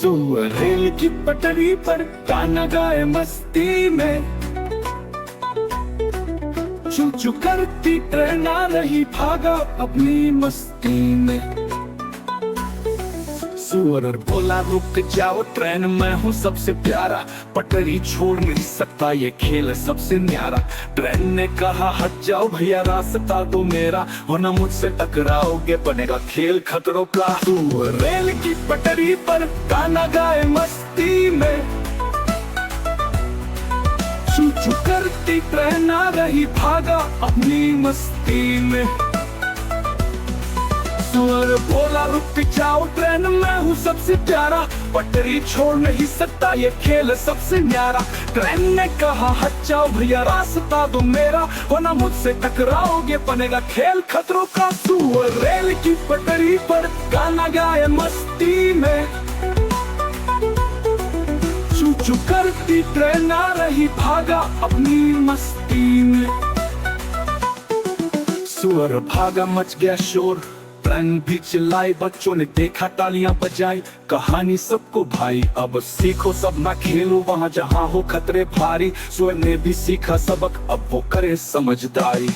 Rail की पटरी पर गाना गाए मस्ती में, चू चू करती ट्रेन आ रही भागा अपनी मस्ती में। सुअर बोला रुक जाओ ट्रेन, मैं हूँ सबसे प्यारा, पटरी छोड़ नहीं सकता ये खेल सबसे न्यारा। ट्रेन ने कहा हट जाओ भैया रास्ता तो मेरा, वरना मुझसे टकराओगे बनेगा खेल खतरों का। सुअर रेल की पटरी पर गाना गाए मस्ती में, चू चू करती ट्रेन आ रही भागा अपनी मस्ती में। सुअर बोला रुक जाओ ट्रेन, मैं हूँ सबसे प्यारा, पटरी छोड़ नहीं सकता ये खेल सबसे न्यारा। ट्रेन ने कहा हट जाओ भैया रास्ता दो मेरा, वरना मुझसे टकराओगे बनेगा खेल खतरों का। सुअर रेल की पटरी पर गाना गाए मस्ती में, चू चू करती ट्रेन आ रही भागा अपनी मस्ती में। सुअर भागा मच गया शोर, ट्रेन भी चिल्लाई, बच्चों ने देखा तालियां बजाई। कहानी सबको भाई अब सीखो सब ना खेलो वहां जहां हो खतरे भारी। सुअर ने भी सीखा सबक अब वो करे समझदारी।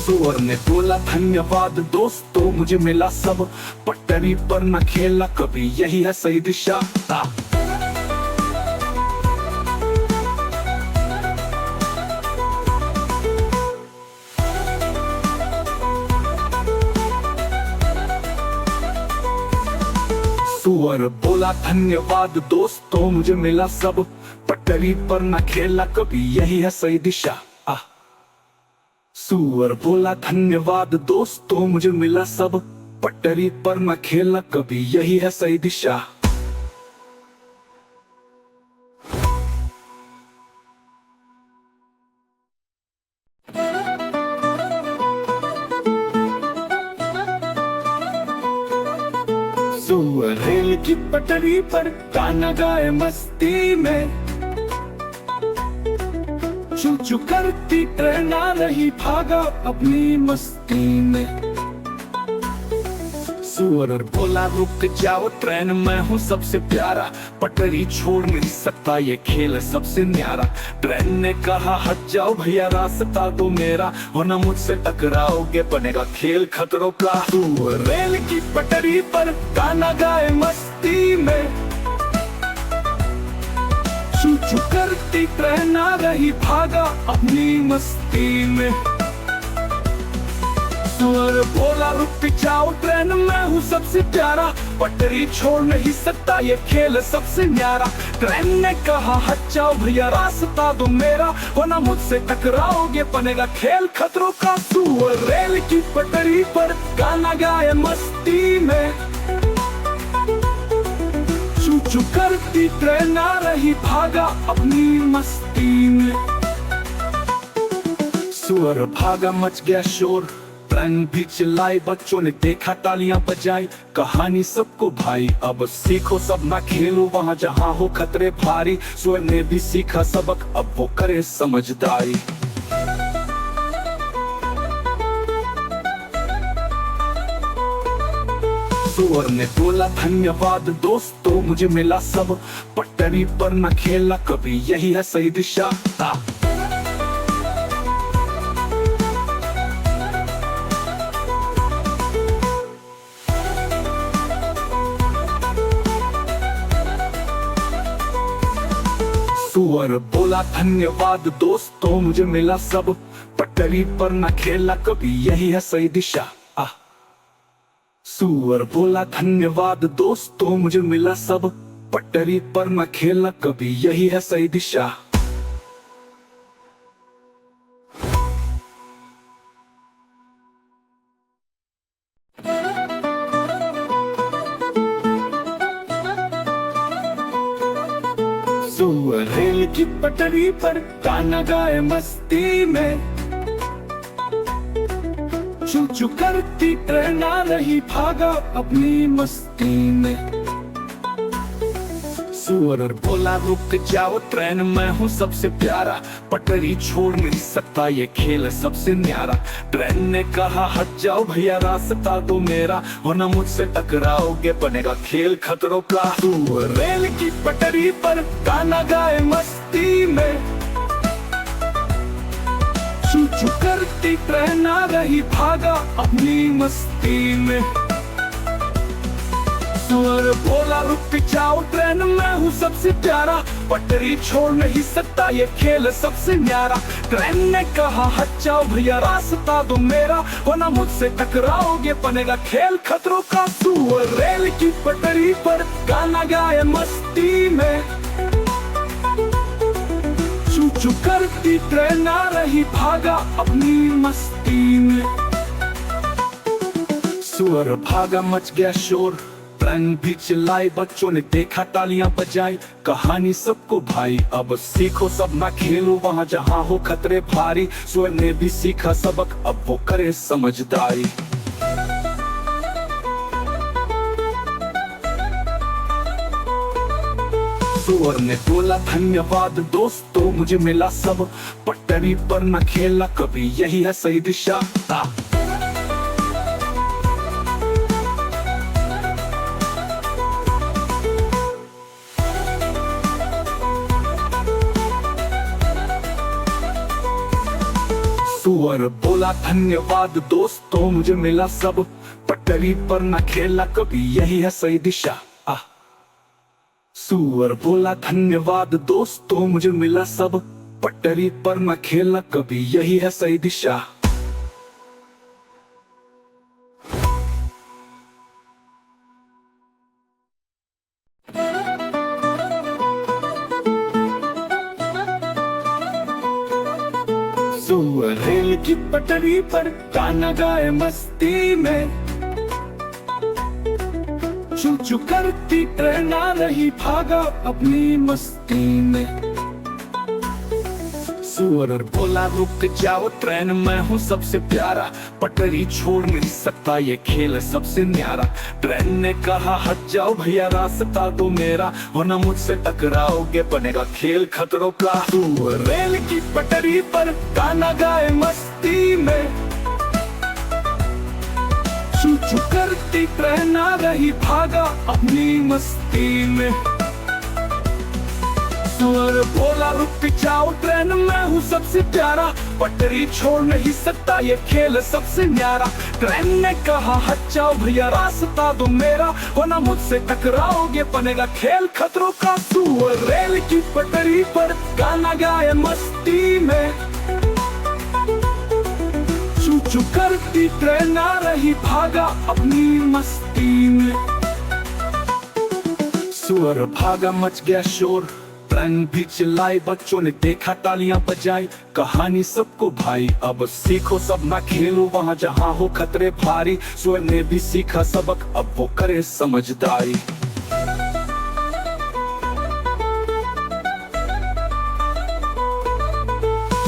सुअर ने बोला धन्यवाद दोस्तों मुझे मिला सब, पटरी पर न खेला कभी यही है सही दिशा। सुअर बोला धन्यवाद दोस्तों मुझे मिला सब, पटरी पर न खेला कभी यही है सही दिशा। सुअर बोला धन्यवाद दोस्तों मुझे मिला सब, पटरी पर न खेला कभी यही है सही दिशा। सुअर रेल की पटरी पर गाना गाए मस्ती में, चू चू करती ट्रेन आ रही भागा अपनी मस्ती में। सुअर बोला रुक जाओ ट्रेन, मैं हूँ सबसे प्यारा, पटरी छोड़ नहीं सकता ये खेल सबसे न्यारा। ट्रेन ने कहा हट जाओ भैया रास्ता तो मेरा, वरना मुझसे टकराओगे बनेगा खेल खतरों का। सुअर रेल की पटरी पर गाना गाए मस्ती में, चू चू करती ट्रेन आ रही भागा अपनी मस्ती में। सुअर बोला रुक जाओ ट्रेन, मैं हूँ सबसे प्यारा, पटरी छोड़ नहीं सकता ये खेल सबसे न्यारा। ट्रेन ने कहा हट जाओ भैया रास्ता दो मेरा, वरना मुझसे टकराओगे बनेगा खेल खतरों का। सुअर रेल की पटरी पर गाना गाए मस्ती में, चू चू करती ट्रेन आ रही भागा अपनी मस्ती में। सुअर भागा मच गया शोर, ट्रेन भी चिल्लाई, बच्चों ने देखा तालियां बजाई। कहानी सबको भाई अब सीखो सब ना खेलो वहां जहां हो खतरे भारी। सुअर ने भी सीखा सबक अब वो करे समझदारी। सुअर ने बोला धन्यवाद दोस्तों मुझे मिला सब, पटरी पर न खेला कभी यही है सही दिशा। सुअर बोला धन्यवाद दोस्तों मुझे मिला सब, पटरी पर न खेला कभी यही है सही दिशा। सुअर बोला धन्यवाद दोस्तों मुझे मिला सब, पटरी पर न खेला कभी यही है सही दिशा। सुअर रेल की पटरी पर गाना गाए मस्ती में, चू चू करती ट्रेन आ रही भागा अपनी मस्ती में। सुअर बोला रुक जाओ ट्रेन, मैं हूँ सबसे प्यारा, पटरी छोड़ नहीं सकता ये खेल सबसे न्यारा। ट्रेन ने कहा हट जाओ भैया रास्ता तो मेरा, वरना मुझसे टकराओगे बनेगा खेल खतरों का। सुअर रेल की पटरी पर गाना गाए मस्ती में, चू चू करती ट्रेन आ रही भागा अपनी मस्ती में। सुअर बोला रुक जाओ ट्रेन, मैं हूँ सबसे प्यारा, पटरी छोड़ नहीं सकता ये खेल सबसे न्यारा। ट्रेन ने कहा हट जाओ भैया रास्ता दो मेरा, वरना मुझसे टकराओगे बनेगा खेल खतरों का। सुअर रेल की पटरी पर गाना गाए मस्ती में, चू चू करती ट्रेन आ रही भागा अपनी मस्ती में। सुअर भागा मच गया शोर, ट्रेन भी चिल्लाई, बच्चों ने देखा तालियां बजाई। कहानी सबको भाई अब सीखो सब ना खेलो वहां जहां हो खतरे भारी। सुअर ने भी सीखा सबक अब वो करे समझदारी। सुअर ने बोला धन्यवाद दोस्तों मुझे मिला सब, पटरी पर न खेला कभी यही है सही दिशा। सुअर बोला धन्यवाद दोस्तों मुझे मिला सब, पटरी पर न खेला कभी यही है सही दिशा। सुअर बोला धन्यवाद दोस्तों मुझे मिला सब, पटरी पर न खेला कभी यही है सही दिशा। सुअर रेल की पटरी पर गाना गाए मस्ती में, चू चू करती ट्रेन आ रही भागा अपनी मस्ती में। सुअर बोला रुक जाओ ट्रेन, मैं हूँ सबसे प्यारा, पटरी छोड़ नहीं सकता ये खेल सबसे न्यारा। ट्रेन ने कहा हट जाओ भैया रास्ता तो मेरा, वरना मुझसे टकराओगे बनेगा खेल खतरों का। सुअर रेल की पटरी पर गाना गाए मस्ती में, चू चू करती ट्रेन आ रही भागा अपनी मस्ती में। सुअर बोला रुक जाओ ट्रेन, मैं हूँ सबसे प्यारा, पटरी छोड़ नहीं सकता ये खेल सबसे न्यारा। ट्रेन ने कहा हट जाओ भैया रास्ता दो मेरा, वरना मुझसे टकराओगे बनेगा खेल खतरों का। सुअर रेल की पटरी पर गाना गाए मस्ती में, चू चू करती ट्रेन आ रही भागा अपनी मस्ती में। सुअर भागा मच गया शोर, ट्रेन भी चिल्लाई, बच्चों ने देखा तालियां बजाई। कहानी सबको भाई अब सीखो सब ना खेलो वहां जहां हो खतरे भारी। सुअर ने भी सीखा सबक अब वो करे समझदारी।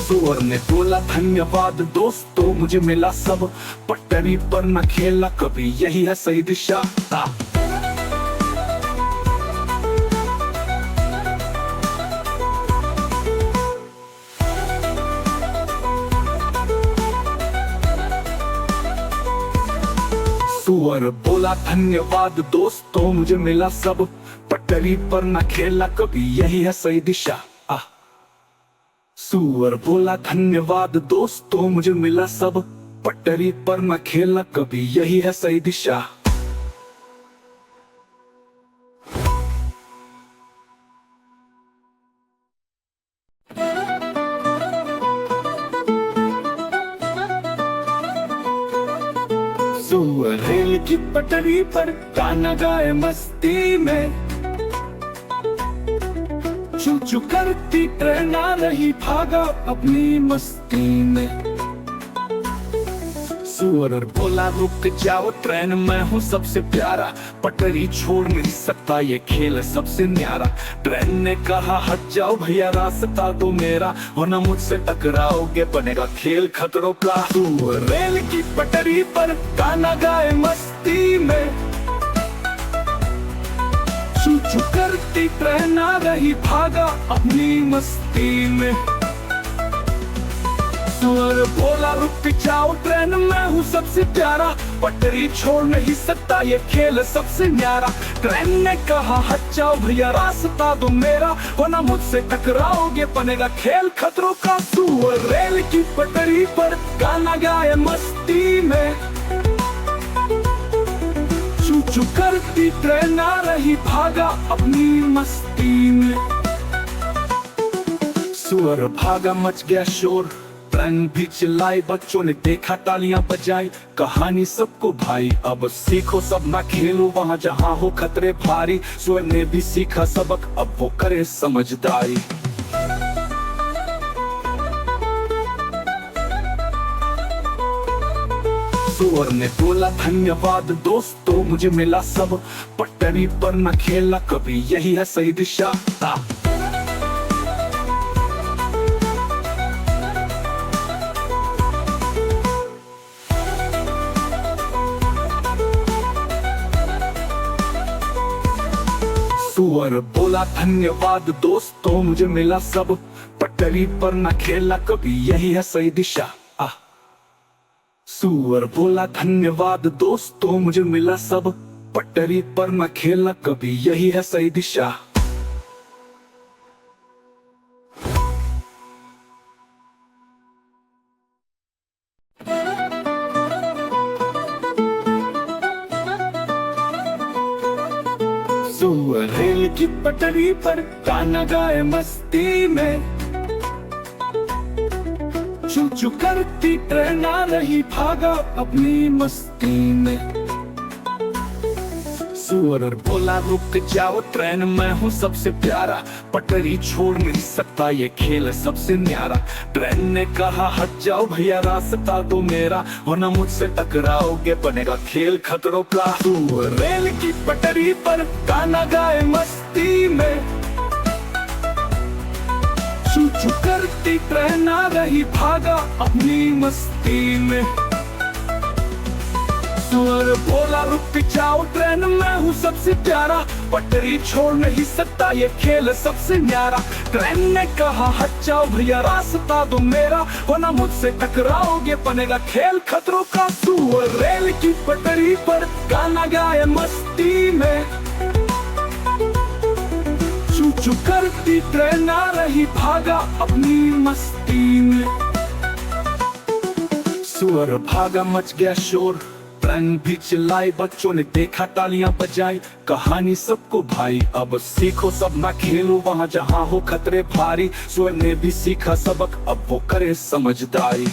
सुअर ने बोला धन्यवाद दोस्तों मुझे मिला सब, पटरी पर न खेला कभी यही है सही दिशा। सुअर बोला धन्यवाद दोस्तों मुझे मिला सब, पटरी पर न खेला कभी यही है सही दिशा। सुअर बोला धन्यवाद दोस्तों मुझे मिला सब, पटरी पर न खेला कभी यही है सही दिशा। सुअर रेल की पटरी पर गाना गाए मस्ती में, चू चू करती ट्रेन आ रही भागा अपनी मस्ती में। सुअर बोला रुक जाओ ट्रेन, मैं हूँ सबसे प्यारा, पटरी छोड़ नहीं सकता ये खेल सबसे न्यारा। ट्रेन ने कहा हट जाओ भैया रास्ता तो मेरा, वरना मुझसे टकराओगे बनेगा खेल खतरों का। सुअर रेल की पटरी पर गाना गाए मस्ती में, चू चू करती ट्रेन आ रही भागा अपनी मस्ती में। सुअर बोला रुक जाओ ट्रेन मैं हूँ सबसे प्यारा, पटरी छोड़ नहीं सकता ये खेल सबसे न्यारा। ट्रेन ने कहा हट जाओ भैया रास्ता दो मेरा, वरना मुझसे टकराओगे बनेगा खेल खतरों का। सुअर रेल की पटरी पर गाना गाए मस्ती में, चू चू करती ट्रेन आ रही भागा अपनी मस्ती में। सुअर भागा मच गया शोर, ट्रेन भी चिल्लाई, बच्चों ने देखा तालियां बजाई। कहानी सबको भाई अब सीखो सब ना खेलो वहां जहां हो खतरे भारी। सुअर ने भी सीखा सबक अब वो करे समझदारी। सुअर ने बोला धन्यवाद दोस्तों मुझे मिला सब, पटरी पर न खेला कभी यही है सही दिशा। सुअर बोला धन्यवाद दोस्तों मुझे मिला सब, पटरी पर न खेला कभी यही है सही दिशा। सुअर बोला धन्यवाद दोस्तों मुझे मिला सब, पटरी पर न खेला कभी यही है सही दिशा। सुअर रेल की पटरी पर गाना गाए मस्ती में, चू चू करती ट्रेन आ रही भागा अपनी मस्ती में। सुअर बोला रुक जाओ ट्रेन मैं हूँ सबसे प्यारा, पटरी छोड़ नहीं सकता ये खेल सबसे न्यारा। ट्रेन ने कहा हट जाओ भैया रास्ता दो मेरा, वरना मुझसे टकराओगे बनेगा खेल खतरों का। सुअर रेल की पटरी पर गाना गाए मस्ती में, चू चू करती ट्रेन आ रही भागा अपनी मस्ती में। सुअर बोला रुक जाओ ट्रेन मैं हूँ सबसे प्यारा, पटरी छोड़ नहीं सकता ये खेल सबसे न्यारा। ट्रेन ने कहा हट जाओ भैया रास्ता दो मेरा, वरना मुझसे टकराओगे बनेगा खेल खतरों का। सुअर रेल की पटरी पर गाना गाए मस्ती में, चू चू करती ट्रेन आ रही भागा अपनी मस्ती में। सुअर भागा मच गया शोर, ट्रेन भी चिल्लाई, बच्चों ने देखा तालियां बजाई। कहानी सबको भाई अब सीखो सब ना खेलो वहां जहां हो खतरे भारी। सुअर ने भी सीखा सबक अब वो करे समझदारी।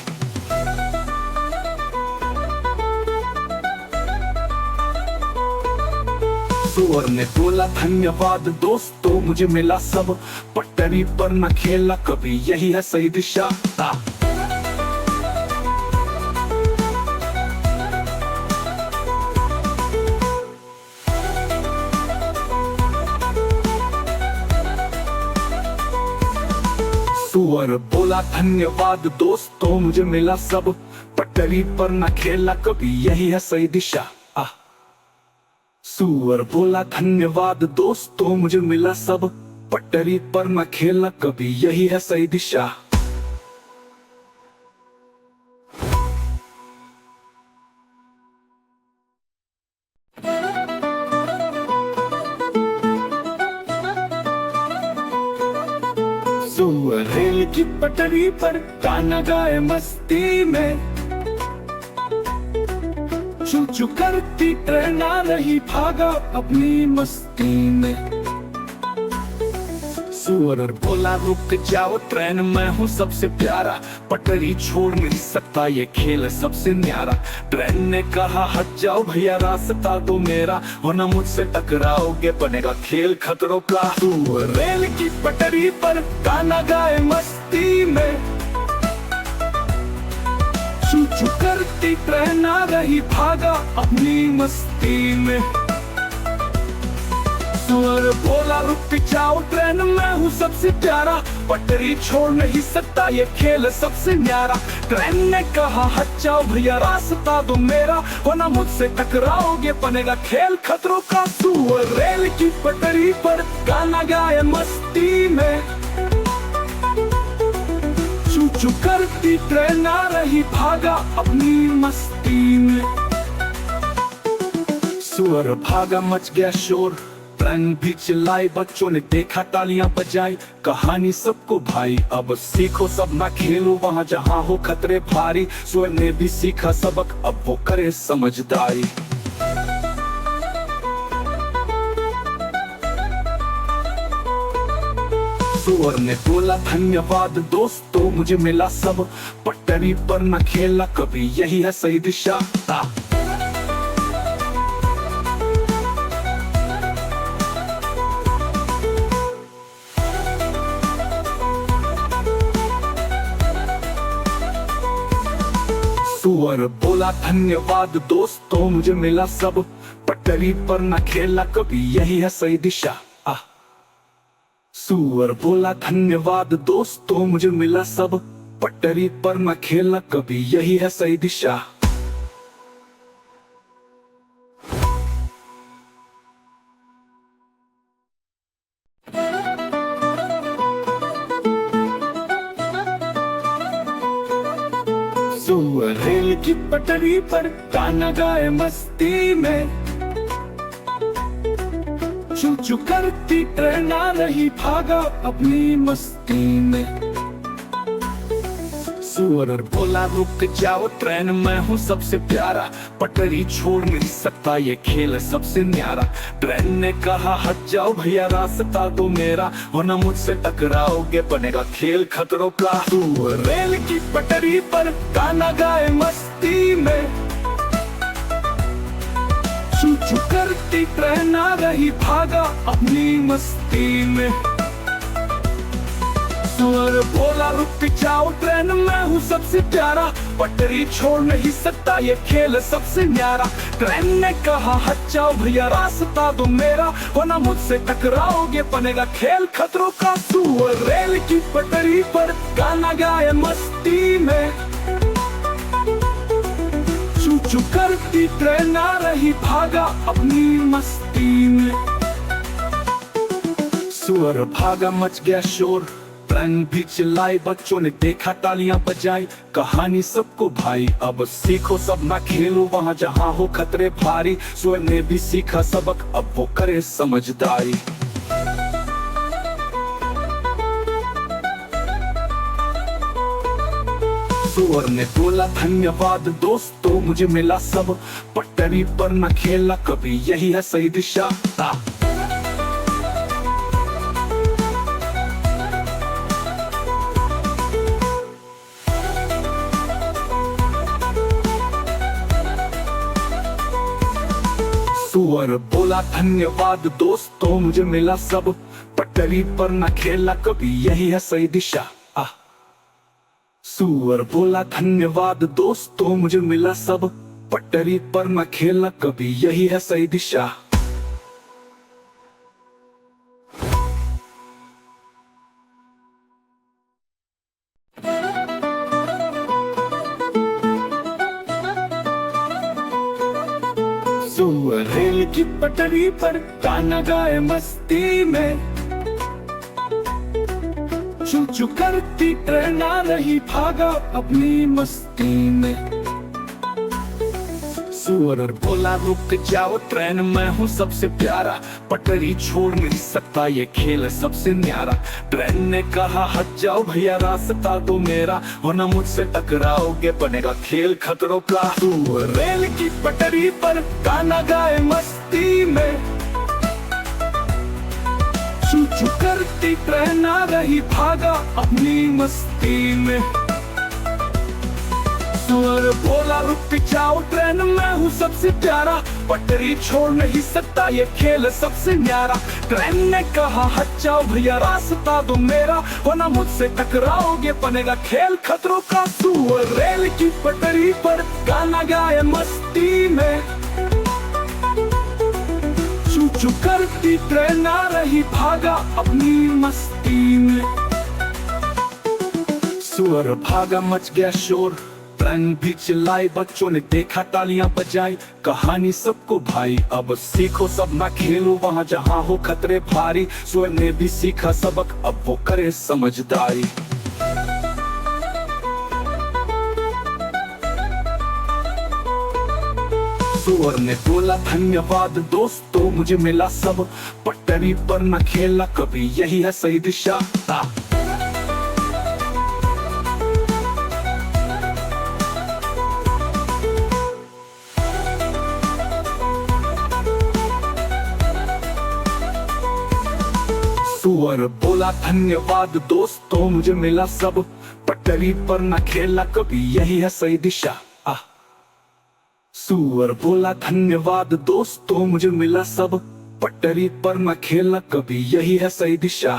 सुअर ने बोला धन्यवाद दोस्तों मुझे मिला सब, पटरी पर न खेला कभी यही है सही दिशा। सुअर बोला धन्यवाद दोस्तों मुझे मिला सब, पटरी पर न खेला कभी यही है सही दिशा। सुअर बोला धन्यवाद दोस्तों मुझे मिला सब, पटरी पर न खेला कभी यही है सही दिशा। सुअर रेल की पटरी पर गाना गाए मस्ती में, चू चू करती ट्रेन आ रही भागा अपनी मस्ती में। सुअर बोला रुक जाओ ट्रेन मैं हूँ सबसे प्यारा, पटरी छोड़ नहीं सकता ये खेल सबसे न्यारा। ट्रेन ने कहा हट जाओ भैया रास्ता दो मेरा, वरना मुझसे टकराओगे बनेगा खेल खतरों का। सुअर रेल की पटरी पर गाना गाए मस्ती में, चू चू करती ट्रेन आ रही भागा अपनी मस्ती में। सुअर बोला रुक जाओ ट्रेन मैं हूँ सबसे प्यारा, पटरी छोड़ नहीं सकता ये खेल सबसे न्यारा। ट्रेन ने कहा हट जाओ भैया रास्ता दो मेरा, वरना मुझसे टकराओगे बनेगा खेल खतरों का। सुअर रेल की पटरी पर गाना गाए मस्ती में, चू चू करती ट्रेन आ रही भागा अपनी मस्ती में। सुअर भागा मच गया शोर, ट्रेन भी चिल्लाई, बच्चों ने देखा तालियां बजाई। कहानी सबको भाई अब सीखो सब ना खेलो वहां जहां हो खतरे भारी। सुअर ने भी सीखा सबक अब वो करे समझदारी। सुअर ने बोला धन्यवाद दोस्तों मुझे मिला सब, पटरी पर न खेला कभी यही है सही दिशा। सुअर बोला धन्यवाद दोस्तों मुझे मिला सब, पटरी पर न खेला कभी यही है सही दिशा। सुअर बोला धन्यवाद दोस्तों मुझे मिला सब, पटरी पर न खेला कभी यही है सही दिशा। सुअर रेल की पटरी पर गाना गाए मस्ती में, चू चू करती ट्रेन आ रही भागा अपनी मस्ती में। सुअर बोला रुक जाओ ट्रेन मैं हूँ सबसे प्यारा, पटरी छोड़ नहीं सकता ये खेल सबसे न्यारा। ट्रेन ने कहा हट जाओ भैया रास्ता दो मेरा, वरना मुझसे टकराओगे बनेगा खेल खतरों का। सुअर रेल की पटरी पर गाना गाए मस्ती में, चू चू करती ट्रेन आ रही भागा अपनी मस्ती में। सुअर बोला रुक जाओ ट्रेन मैं हूँ सबसे प्यारा, पटरी छोड़ नहीं सकता ये खेल सबसे न्यारा। ट्रेन ने कहा हट जाओ भैया रास्ता दो मेरा, वरना मुझसे टकराओगे बनेगा खेल खतरों का। सुअर रेल की पटरी पर गाना गाए मस्ती में, चू चू करती ट्रेन आ रही भागा अपनी मस्ती में। सुअर भागा मच गया शोर, ट्रेन भी चिल्लाई, बच्चों ने देखा तालियां बजाई। कहानी सबको भाई अब सीखो सब ना खेलो वहां जहां हो खतरे भारी। सुअर ने भी सीखा सबक अब वो करे समझदारी। सुअर ने बोला धन्यवाद दोस्तों मुझे मिला सब, पटरी पर न खेला कभी यही है सही दिशा। सुअर बोला धन्यवाद दोस्तों मुझे मिला सब, पटरी पर न खेला कभी यही है सही दिशा। सुअर बोला धन्यवाद दोस्तों मुझे मिला सब, पटरी पर न खेला कभी यही है सही दिशा। सुअर रेल की पटरी पर गाना गाए मस्ती में, चू चू करती ट्रेन आ रही भागा अपनी मस्ती में। सुअर बोला रुक जाओ ट्रेन मैं हूँ सबसे प्यारा, पटरी छोड़ नहीं सकता ये खेल सबसे न्यारा। ट्रेन ने कहा हट जाओ भैया रास्ता दो मेरा, वरना मुझसे टकराओगे बनेगा खेल खतरों का। सुअर रेल की पटरी पर गाना गाए मस्ती में, चू चू करती ट्रेन आ रही भागा अपनी मस्ती में। सुअर बोला रुक जाओ ट्रेन मैं हूँ सबसे प्यारा, पटरी छोड़ नहीं सकता ये खेल सबसे न्यारा। ट्रेन ने कहा हट जाओ भैया रास्ता दो मेरा, वरना मुझसे टकराओगे बनेगा खेल खतरों का। सुअर रेल की पटरी पर गाना गाए मस्ती में, चू जो करती ट्रेन आ रही भागा अपनी मस्ती में। सुअर भागा मच गया शोर, ट्रेन भी चिल्लाई, बच्चों ने देखा तालियां बजाई। कहानी सबको भाई अब सीखो सब ना खेलो वहां जहां हो खतरे भारी। सुअर ने भी सीखा सबक अब वो करे समझदारी। सुअर ने बोला धन्यवाद दोस्तों मुझे मिला सब, पटरी पर न खेला कभी यही है सही दिशा। सुअर बोला धन्यवाद दोस्तों मुझे मिला सब, पटरी पर न खेला कभी यही है सही दिशा। सुअर बोला धन्यवाद दोस्तों मुझे मिला सब, पटरी पर न खेलना कभी यही है सही दिशा।